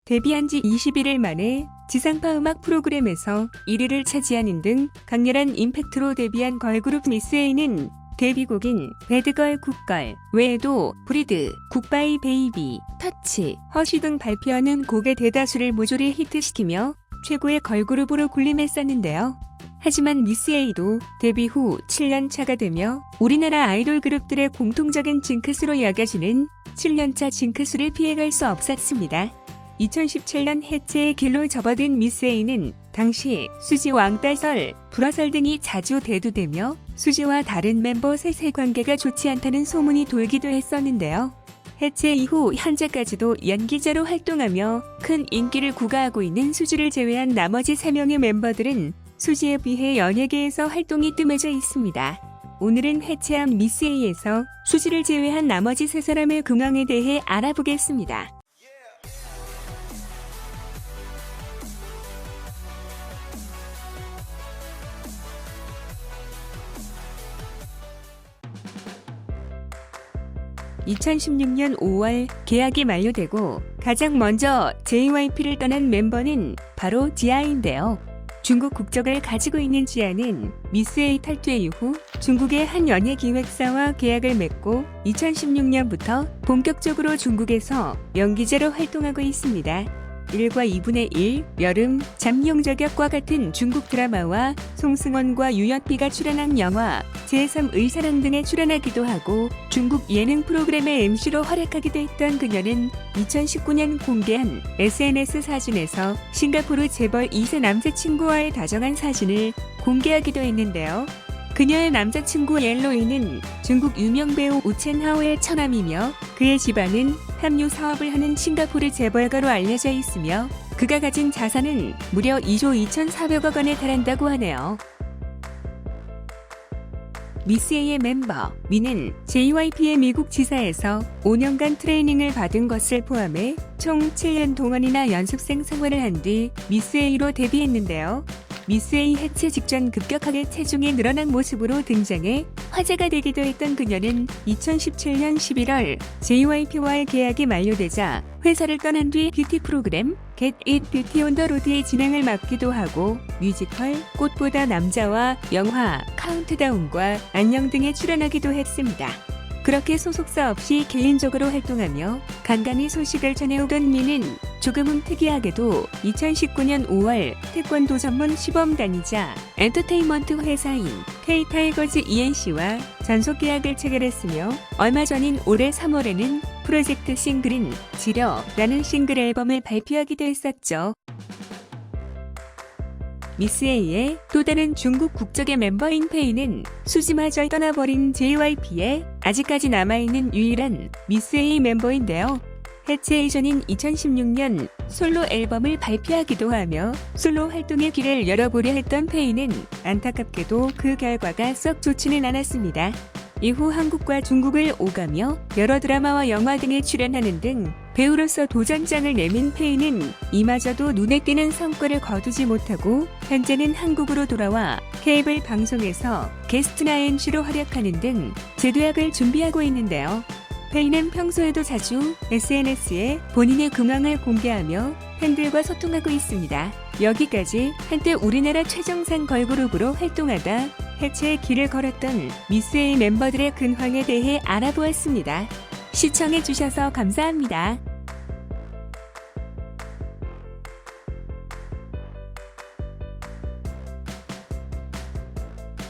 데뷔한 지 21일 만에 지상파 음악 프로그램에서 1위를 차지하는 등 강렬한 임팩트로 데뷔한 걸그룹 미스에이는 데뷔곡인 배드걸 굿걸 외에도 브리드, 굿바이 베이비, 터치, 허쉬 등 발표하는 곡의 대다수를 모조리 히트시키며 최고의 걸그룹으로 군림했었는데요. 하지만 미스에이도 데뷔 후 7년 차가 되며 우리나라 아이돌 그룹들의 공통적인 징크스로 여겨지는 7년차 징크스를 피해갈 수 없었습니다. 2017년 해체의 길로 접어든 미스에이는 당시 수지 왕따설, 불화설 등이 자주 대두되며 수지와 다른 멤버 셋의 관계가 좋지 않다는 소문이 돌기도 했었는데요. 해체 이후 현재까지도 연기자로 활동하며 큰 인기를 구가하고 있는 수지를 제외한 나머지 3명의 멤버들은 수지에 비해 연예계에서 활동이 뜸해져 있습니다. 오늘은 해체한 미스에이에서 수지를 제외한 나머지 3사람의 근황에 대해 알아보겠습니다. (2016년 5월) 계약이 만료되고 가장 먼저 JYP를 떠난 멤버는 바로 지아인데요. 중국 국적을 가지고 있는 지아는 미스에이 탈퇴 이후 중국의 한 연예기획사와 계약을 맺고 2016년부터 본격적으로 중국에서 연기자로 활동하고 있습니다. 1과 2분의 1, 여름, 잠룡저격과 같은 중국 드라마와 송승헌과 유연비가 출연한 영화 제3 의사랑 등에 출연하기도 하고 중국 예능 프로그램의 MC로 활약하기도 했던 그녀는 2019년 공개한 SNS 사진에서 싱가포르 재벌 2세 남자친구와의 다정한 사진을 공개하기도 했는데요. 그녀의 남자친구 옐로이는 중국 유명 배우 우첸하오의 처남이며 그의 집안은 함유 사업을 하는 싱가포르 재벌가로 알려져 있으며 그가 가진 자산은 무려 2조 2,400억 원에 달한다고 하네요. 미스에이의 멤버 미는 JYP의 미국 지사에서 5년간 트레이닝을 받은 것을 포함해 총 7년 동안이나 연습생 생활을 한 뒤 미스에이로 데뷔했는데요. 미스에이 해체 직전 급격하게 체중이 늘어난 모습으로 등장해 화제가 되기도 했던 그녀는 2017년 11월 JYP와의 계약이 만료되자 회사를 떠난 뒤 뷰티 프로그램 Get It Beauty on the Road의 진행을 맡기도 하고 뮤지컬 꽃보다 남자와 영화 카운트다운과 안녕 등에 출연하기도 했습니다. 그렇게 소속사 없이 개인적으로 활동하며 간간히 소식을 전해오던 미는 조금은 특이하게도 2019년 5월 태권도 전문 시범단이자 엔터테인먼트 회사인 K-타이거즈 ENC와 전속 계약을 체결했으며 얼마 전인 올해 3월에는 프로젝트 싱글인 지려라는 싱글 앨범을 발표하기도 했었죠. 미스에이의 또 다른 중국 국적의 멤버인 페이는 수지마저 떠나버린 JYP에 아직까지 남아있는 유일한 미스에이 멤버인데요. 해체 이전인 2016년 솔로 앨범을 발표하기도 하며 솔로 활동의 길을 열어보려 했던 페이는 안타깝게도 그 결과가 썩 좋지는 않았습니다. 이후 한국과 중국을 오가며 여러 드라마와 영화 등에 출연하는 등 배우로서 도전장을 내민 페이는 이마저도 눈에 띄는 성과를 거두지 못하고 현재는 한국으로 돌아와 케이블 방송에서 게스트나 MC로 활약하는 등 재도약을 준비하고 있는데요. 페이는 평소에도 자주 SNS에 본인의 근황을 공개하며 팬들과 소통하고 있습니다. 여기까지 한때 우리나라 최정상 걸그룹으로 활동하다 해체의 길을 걸었던 미스에이 멤버들의 근황에 대해 알아보았습니다. 시청해주셔서 감사합니다.